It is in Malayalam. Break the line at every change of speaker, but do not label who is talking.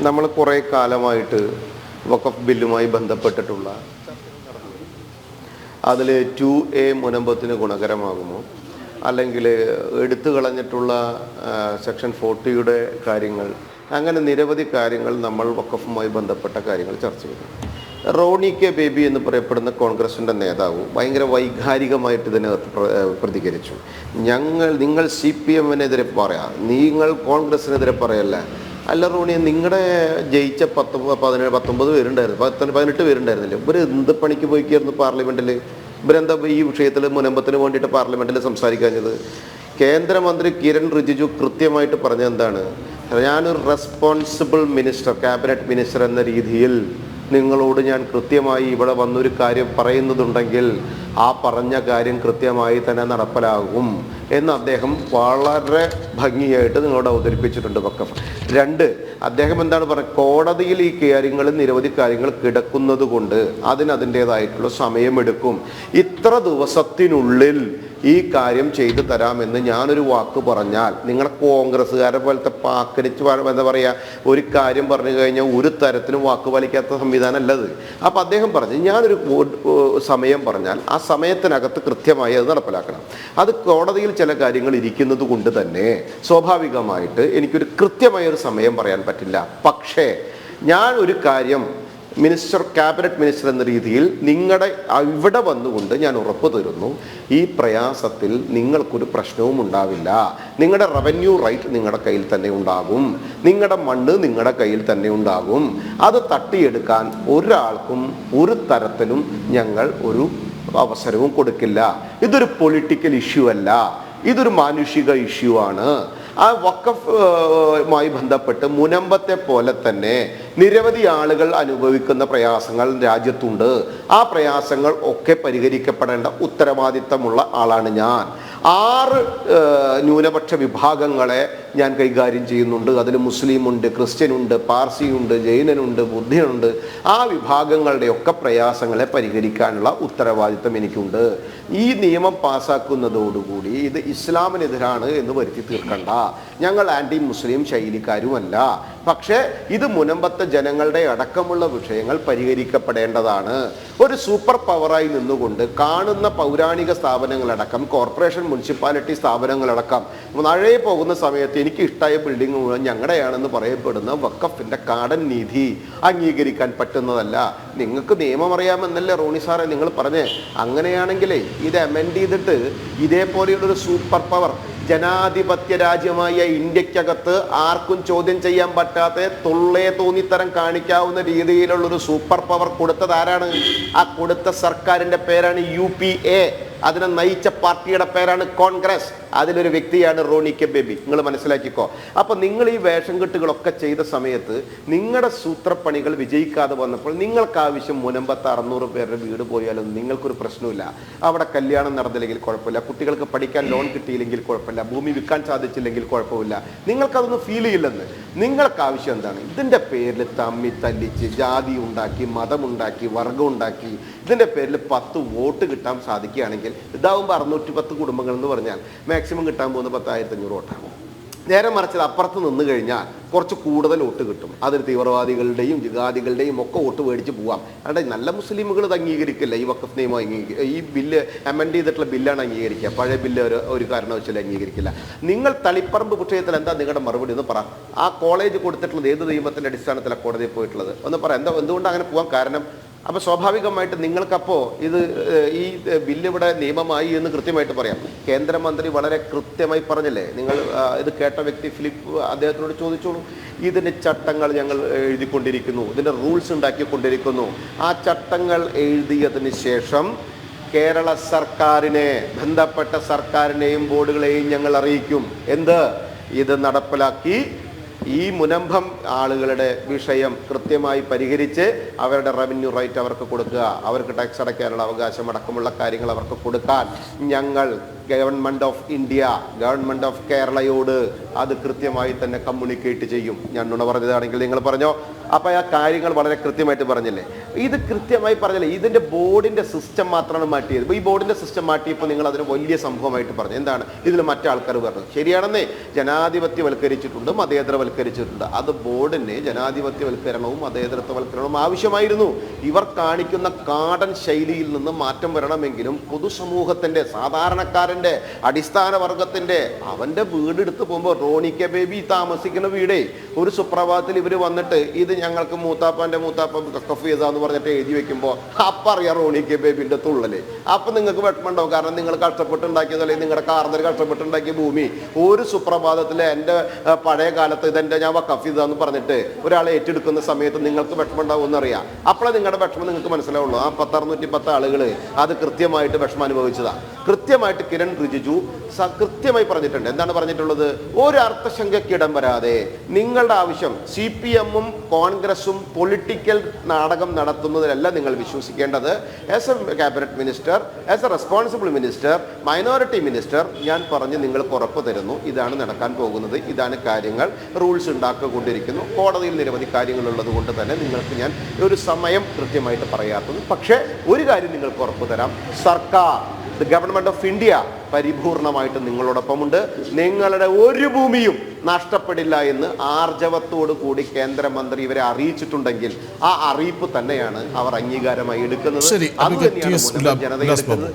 നമ്മൾ കുറേ കാലമായിട്ട് വഖഫ് ബില്ലുമായി ബന്ധപ്പെട്ടിട്ടുള്ള അതിൽ 2A മുനമ്പത്തിന് ഗുണകരമാകുമോ, അല്ലെങ്കിൽ എടുത്തു കളഞ്ഞിട്ടുള്ള സെക്ഷൻ 40യുടെ കാര്യങ്ങൾ, അങ്ങനെ നിരവധി കാര്യങ്ങൾ നമ്മൾ വഖഫുമായി ബന്ധപ്പെട്ട കാര്യങ്ങൾ ചർച്ച ചെയ്തു. റോണി കെ ബേബി എന്ന് പറയപ്പെടുന്ന കോൺഗ്രസിൻ്റെ നേതാവ് ഭയങ്കര വൈകാരികമായിട്ട് ഇതിനകത്ത് പ്രതികരിച്ചു. നിങ്ങൾ CPM-നെതിരെ പറയാം, നിങ്ങൾ കോൺഗ്രസിനെതിരെ പറയല്ല. അല്ല റോണി, നിങ്ങളുടെ ജയിച്ച 19 പേരുണ്ടായിരുന്നു, 18 പേരുണ്ടായിരുന്നില്ല, ഇവർ എന്ത് പണിക്ക് പോയിക്കായിരുന്നു പാർലമെൻറ്റിൽ? ഇവരെന്താ ഈ വിഷയത്തിൽ മുനമ്പത്തിന് വേണ്ടിയിട്ട് പാർലമെൻറ്റിൽ സംസാരിക്കാഞ്ഞത്? കേന്ദ്രമന്ത്രി കിരൺ റിജിജു കൃത്യമായിട്ട് പറഞ്ഞത് എന്താണ്? ഞാനൊരു റെസ്പോൺസിബിൾ മിനിസ്റ്റർ, ക്യാബിനറ്റ് മിനിസ്റ്റർ എന്ന രീതിയിൽ നിങ്ങളോട് ഞാൻ കൃത്യമായി ഇവിടെ വന്നൊരു കാര്യം പറയുന്നതുണ്ടെങ്കിൽ ആ പറഞ്ഞ കാര്യം കൃത്യമായി തന്നെ നടപ്പിലാകും എന്ന് അദ്ദേഹം വളരെ ഭംഗിയായിട്ട് നിങ്ങളോട് അവതരിപ്പിച്ചിട്ടുണ്ട് വഖഫ്. 2, അദ്ദേഹം എന്താണ് പറയുക, കോടതിയിൽ ഈ കാര്യങ്ങൾ നിരവധി കാര്യങ്ങൾ കിടക്കുന്നത് കൊണ്ട് അതിൻ്റേതായിട്ടുള്ള സമയമെടുക്കും. ഇത്ര ദിവസത്തിനുള്ളിൽ ഈ കാര്യം ചെയ്തു തരാമെന്ന് ഞാനൊരു വാക്ക് പറഞ്ഞാൽ നിങ്ങളെ കോൺഗ്രസ്സുകാരെ പോലത്തെ പാക്കരിച്ച് എന്താ പറയുക, ഒരു കാര്യം പറഞ്ഞു കഴിഞ്ഞാൽ ഒരു തരത്തിലും വാക്ക് പാലിക്കാത്ത സംവിധാനം അല്ലത്. അപ്പം അദ്ദേഹം പറഞ്ഞു, ഞാനൊരു സമയം പറഞ്ഞാൽ ആ സമയത്തിനകത്ത് കൃത്യമായി അത് നടപ്പിലാക്കണം. അത് കോടതിയിൽ ചില കാര്യങ്ങൾ ഇരിക്കുന്നത് കൊണ്ട് തന്നെ സ്വാഭാവികമായിട്ട് എനിക്കൊരു കൃത്യമായൊരു സമയം പറയാൻ പറ്റില്ല. പക്ഷേ ഞാൻ ഒരു കാര്യം ക്യാബിനറ്റ് മിനിസ്റ്റർ എന്ന രീതിയിൽ നിങ്ങളുടെ ഇവിടെ വന്നുകൊണ്ട് ഞാൻ ഉറപ്പ് തരുന്നു, ഈ പ്രയാസത്തിൽ നിങ്ങൾക്കൊരു പ്രശ്നവും ഉണ്ടാവില്ല. നിങ്ങളുടെ റവന്യൂ റൈറ്റ് നിങ്ങളുടെ കയ്യിൽ തന്നെ ഉണ്ടാകും, നിങ്ങളുടെ മണ്ണ് നിങ്ങളുടെ കയ്യിൽ തന്നെ ഉണ്ടാകും. അത് തട്ടിയെടുക്കാൻ ഒരാൾക്കും ഒരു തരത്തിലും ഞങ്ങൾ ഒരു അവസരവും കൊടുക്കില്ല. ഇതൊരു പൊളിറ്റിക്കൽ ഇഷ്യൂ അല്ല, ഇതൊരു മാനുഷിക ഇഷ്യൂ ആണ്. ആ വഖഫുമായി ബന്ധപ്പെട്ട് മുനമ്പത്തെ പോലെ തന്നെ നിരവധി ആളുകൾ അനുഭവിക്കുന്ന പ്രയാസങ്ങൾ രാജ്യത്തുണ്ട്. ആ പ്രയാസങ്ങൾ ഒക്കെ പരിഹരിക്കപ്പെടേണ്ട ഉത്തരവാദിത്തമുള്ള ആളാണ് ഞാൻ. 6 ന്യൂനപക്ഷ വിഭാഗങ്ങളെ ഞാൻ കൈകാര്യം ചെയ്യുന്നുണ്ട്. അതിൽ മുസ്ലിമുണ്ട്, ക്രിസ്ത്യനുണ്ട്, പാർസിയുണ്ട്, ജൈനനുണ്ട്, ബുദ്ധനുണ്ട്. ആ വിഭാഗങ്ങളുടെയൊക്കെ പ്രയാസങ്ങളെ പരിഹരിക്കാനുള്ള ഉത്തരവാദിത്തം എനിക്കുണ്ട്. ഈ നിയമം പാസ്സാക്കുന്നതോടുകൂടി ഇത് ഇസ്ലാമിനെതിരാണ് എന്ന് വരുത്തി തീർക്കണ്ട. ഞങ്ങൾ ആൻറ്റി മുസ്ലിം ശൈലിക്കാരുമല്ല. പക്ഷേ ഇത് മുനമ്പത്തെ ജനങ്ങളുടെ അടക്കമുള്ള വിഷയങ്ങൾ പരിഹരിക്കപ്പെടേണ്ടതാണ്. ഒരു സൂപ്പർ പവറായി നിന്നുകൊണ്ട് കാണുന്ന പൗരാണിക സ്ഥാപനങ്ങളടക്കം, കോർപ്പറേഷൻ, മുനിസിപ്പാലിറ്റി സ്ഥാപനങ്ങളടക്കം താഴെ പോകുന്ന സമയത്ത് എനിക്ക് ഇഷ്ടമായ ബിൽഡിംഗ് മുഴുവൻ ഞങ്ങളുടെയാണെന്ന് പറയപ്പെടുന്ന വഖഫിൻ്റെ കാടൻ നീതി അംഗീകരിക്കാൻ പറ്റുന്നതല്ല. നിങ്ങൾക്ക് നിയമം അറിയാമെന്നല്ലേ റോണി സാറെ നിങ്ങൾ പറഞ്ഞേ? അങ്ങനെയാണെങ്കിലേ ഇത് അമെൻഡ് ചെയ്തിട്ട് ഇതേപോലെയുള്ളൊരു സൂപ്പർ പവർ, ജനാധിപത്യ രാജ്യമായ ഇന്ത്യക്കകത്ത് ആർക്കും ചോദ്യം ചെയ്യാൻ പറ്റാത്ത തോന്നിത്തരം കാണിക്കാവുന്ന രീതിയിലുള്ളൊരു സൂപ്പർ പവർ കൊടുത്തത് ആരാണ്? ആ കൊടുത്ത സർക്കാരിൻ്റെ പേരാണ് UPA. അതിനെ നയിച്ച പാർട്ടിയുടെ പേരാണ് കോൺഗ്രസ്. അതിലൊരു വ്യക്തിയാണ് റോണി കെ ബേബി. നിങ്ങൾ മനസ്സിലാക്കിക്കോ. അപ്പം നിങ്ങൾ ഈ വേഷം കെട്ടുകളൊക്കെ ചെയ്ത സമയത്ത് നിങ്ങളുടെ സൂത്രപ്പണികൾ വിജയിക്കാതെ വന്നപ്പോൾ നിങ്ങൾക്ക് ആവശ്യം മുനമ്പത്ത് 600 പേരുടെ വീട് പോയാലും നിങ്ങൾക്കൊരു പ്രശ്നമില്ല. അവിടെ കല്യാണം നടന്നില്ലെങ്കിൽ കുഴപ്പമില്ല, കുട്ടികൾക്ക് പഠിക്കാൻ ലോൺ കിട്ടിയില്ലെങ്കിൽ കുഴപ്പമില്ല, ഭൂമി വിൽക്കാൻ സാധിച്ചില്ലെങ്കിൽ കുഴപ്പമില്ല. നിങ്ങൾക്കതൊന്നും ഫീൽ ചെയ്യില്ലെന്ന്. നിങ്ങൾക്ക് ആവശ്യം എന്താണ്? ഇതിൻ്റെ പേരിൽ തമ്മി തല്ലിച്ച് ജാതി ഉണ്ടാക്കി, മതമുണ്ടാക്കി, വർഗം ഉണ്ടാക്കി, ഇതിൻ്റെ പേരിൽ 10 വോട്ട് കിട്ടാൻ സാധിക്കുകയാണെങ്കിൽ, ഇതാവുമ്പോൾ 610 കുടുംബങ്ങൾ എന്ന് പറഞ്ഞാൽ മാക്സിമം കിട്ടാൻ പോകുന്ന 10,500 വോട്ടാണ്. നേരെ മറിച്ചത് അപ്പുറത്ത് നിന്ന് കഴിഞ്ഞാൽ കുറച്ച് കൂടുതൽ വോട്ട് കിട്ടും. അതിൽ തീവ്രവാദികളുടെയും ജിഹാദികളുടെയും ഒക്കെ വോട്ട് മേടിച്ച് പോവാം. അതുകൊണ്ട് നല്ല മുസ്ലിമുകൾ ഇത് അംഗീകരിക്കില്ല. ഈ വഖഫ് നിയമം ഈ ബില്ല് അമെൻഡ് ചെയ്തിട്ടുള്ള ബില്ലാണ് അംഗീകരിക്കുക. പഴയ ബില്ല് ഒരു കാരണവശാലും അംഗീകരിക്കില്ല. നിങ്ങൾ തളിപ്പറമ്പ് വിഷയത്തിൽ എന്താ നിങ്ങളുടെ മറുപടി എന്ന് പറ. ആ കോളേജ് കൊടുത്തിട്ടുള്ളത് ഏത് നിയമത്തിൻ്റെ അടിസ്ഥാനത്തിലാണ് കോടതിയിൽ പോയിട്ടുള്ളത് ഒന്ന് പറ. എന്തുകൊണ്ട് അങ്ങനെ പോകാൻ കാരണം? അപ്പോൾ സ്വാഭാവികമായിട്ട് നിങ്ങൾക്കപ്പോൾ ഈ ബില്ല് ഇവിടെ നിയമമായി എന്ന് കൃത്യമായിട്ട് പറയാം. കേന്ദ്രമന്ത്രി വളരെ കൃത്യമായി പറഞ്ഞില്ലേ? നിങ്ങൾ ഇത് കേട്ട വ്യക്തി ഫിലിപ്പ് അദ്ദേഹത്തിനോട് ചോദിച്ചോളൂ. ഇതിൻ്റെ ചട്ടങ്ങൾ ഞങ്ങൾ എഴുതിക്കൊണ്ടിരിക്കുന്നു, ഇതിൻ്റെ റൂൾസ് ഉണ്ടാക്കിക്കൊണ്ടിരിക്കുന്നു. ആ ചട്ടങ്ങൾ എഴുതിയതിന് ശേഷം കേരള സർക്കാരിനെ, ബന്ധപ്പെട്ട സർക്കാരിനെയും ബോർഡുകളെയും ഞങ്ങൾ അറിയിക്കും. ഇത് നടപ്പിലാക്കി ഈ മുനമ്പം ആളുകളുടെ വിഷയം കൃത്യമായി പരിഹരിച്ച് അവരുടെ റവന്യൂ റൈറ്റ് അവർക്ക് കൊടുക്കുക, അവർക്ക് ടാക്സ് അടയ്ക്കാനുള്ള അവകാശം അടക്കമുള്ള കാര്യങ്ങൾ അവർക്ക് കൊടുക്കാൻ ഞങ്ങൾ government of India, government of കേരളയോട് അത് കൃത്യമായി തന്നെ കമ്മ്യൂണിക്കേറ്റ് ചെയ്യും. ഞാൻ നുണ പറഞ്ഞതാണെങ്കിൽ നിങ്ങൾ പറഞ്ഞോ. അപ്പോൾ ആ കാര്യങ്ങൾ വളരെ കൃത്യമായിട്ട് പറഞ്ഞില്ലേ. ഇത് കൃത്യമായി പറഞ്ഞില്ലേ, ഇതിൻ്റെ ബോർഡിൻ്റെ സിസ്റ്റം മാത്രമാണ് മാറ്റിയത്. ഇപ്പോൾ ഈ ബോർഡിൻ്റെ സിസ്റ്റം മാറ്റിയപ്പോൾ നിങ്ങൾ അതിന് വലിയ സംഭവമായിട്ട് പറഞ്ഞു. എന്താണ് ഇതിൽ മറ്റാൾക്കാർ പറഞ്ഞത്? ശരിയാണെന്നേ, ജനാധിപത്യവൽക്കരിച്ചിട്ടുണ്ട്, മതേതരവൽക്കരിച്ചിട്ടുണ്ട്. അത് ബോർഡിന് ജനാധിപത്യവൽക്കരണവും മതേതരത്വവൽക്കരണവും ആവശ്യമായിരുന്നു. ഇവർ കാണിക്കുന്ന കാടൻ ശൈലിയിൽ നിന്ന് മാറ്റം വരണമെങ്കിലും പൊതുസമൂഹത്തിൻ്റെ, സാധാരണക്കാരൻ്റെ, അടിസ്ഥാന വർഗത്തിൻ്റെ, അവൻ്റെ വീടെടുത്ത് പോകുമ്പോൾ റോണി കെ ബേബി താമസിക്കുന്ന വീടേ ഒരു സുപ്രഭാതത്തിൽ ഇവർ വന്നിട്ട് ഇത് ഞങ്ങൾക്ക് മൂത്താപ്പാൻ്റെ മൂത്താപ്പ കഫ് ചെയ്താന്ന് പറഞ്ഞിട്ട് എഴുതി വെക്കുമ്പോൾ അപ്പം അറിയാം റോണി കെ ബേബിൻ്റെ തുള്ളല്. അപ്പം നിങ്ങൾക്ക് വിഷമമുണ്ടാവും. കാരണം നിങ്ങൾ കഷ്ടപ്പെട്ടുണ്ടാക്കിയതല്ലേ, നിങ്ങളുടെ കാർന്നർ കഷ്ടപ്പെട്ടുണ്ടാക്കിയ ഭൂമി ഒരു സുപ്രഭാതത്തിൽ എൻ്റെ പഴയ കാലത്ത് ഇതെൻ്റെ ഞാൻ വഖഫ് ചെയ്താന്ന് പറഞ്ഞിട്ട് ഒരാളെ ഏറ്റെടുക്കുന്ന സമയത്ത് നിങ്ങൾക്ക് വിഷമമുണ്ടാവും എന്നറിയാം. അപ്പോഴേ നിങ്ങളുടെ വിഷമം നിങ്ങൾക്ക് മനസ്സിലാവുള്ളൂ. ആ 610 ആളുകൾ അത് കൃത്യമായിട്ട് വിഷമം അനുഭവിച്ചതാണ്. കൃത്യമായിട്ട് കിരൺ റിജിജു കൃത്യമായി പറഞ്ഞിട്ടുണ്ട്. എന്താണ് പറഞ്ഞിട്ടുള്ളത്? ഒരു അർത്ഥശങ്കയ്ക്ക് ഇടം വരാതെ നിങ്ങളുടെ ആവശ്യം CPM-ഉം കോൺഗ്രസും പൊളിറ്റിക്കൽ നാടകം നടത്തുന്നതിലല്ല നിങ്ങൾ വിശ്വസിക്കേണ്ടത്. As a cabinet minister, as a responsible minister, minority minister, ഞാൻ പറഞ്ഞ് നിങ്ങൾക്ക് ഉറപ്പ് തരുന്നു, ഇതാണ് നടക്കാൻ പോകുന്നത്, ഇതാണ് കാര്യങ്ങൾ, റൂൾസ് ഉണ്ടാക്കിക്കൊണ്ടിരിക്കുന്നു. കോടതിയിൽ നിരവധി കാര്യങ്ങളുള്ളത് കൊണ്ട് തന്നെ നിങ്ങൾക്ക് ഞാൻ ഒരു സമയം കൃത്യമായിട്ട് പറയാത്തത്. പക്ഷേ ഒരു കാര്യം നിങ്ങൾക്ക് ഉറപ്പ് തരാം, സർക്കാർ, ദി ഗവൺമെൻറ് ഓഫ് ഇന്ത്യ പരിപൂർണമായിട്ട് നിങ്ങളോടൊപ്പമുണ്ട്. നിങ്ങളുടെ ഒരു ഭൂമിയും നഷ്ടപ്പെടില്ല എന്ന് ആർജവത്തോടു കൂടി കേന്ദ്രമന്ത്രി ഇവരെ അറിയിച്ചിട്ടുണ്ടെങ്കിൽ ആ അറിയിപ്പ് തന്നെയാണ് അവർ അംഗീകാരമായി എടുക്കുന്നത്. അത് തന്നെയാണ് ജനത എടുക്കുന്നത്.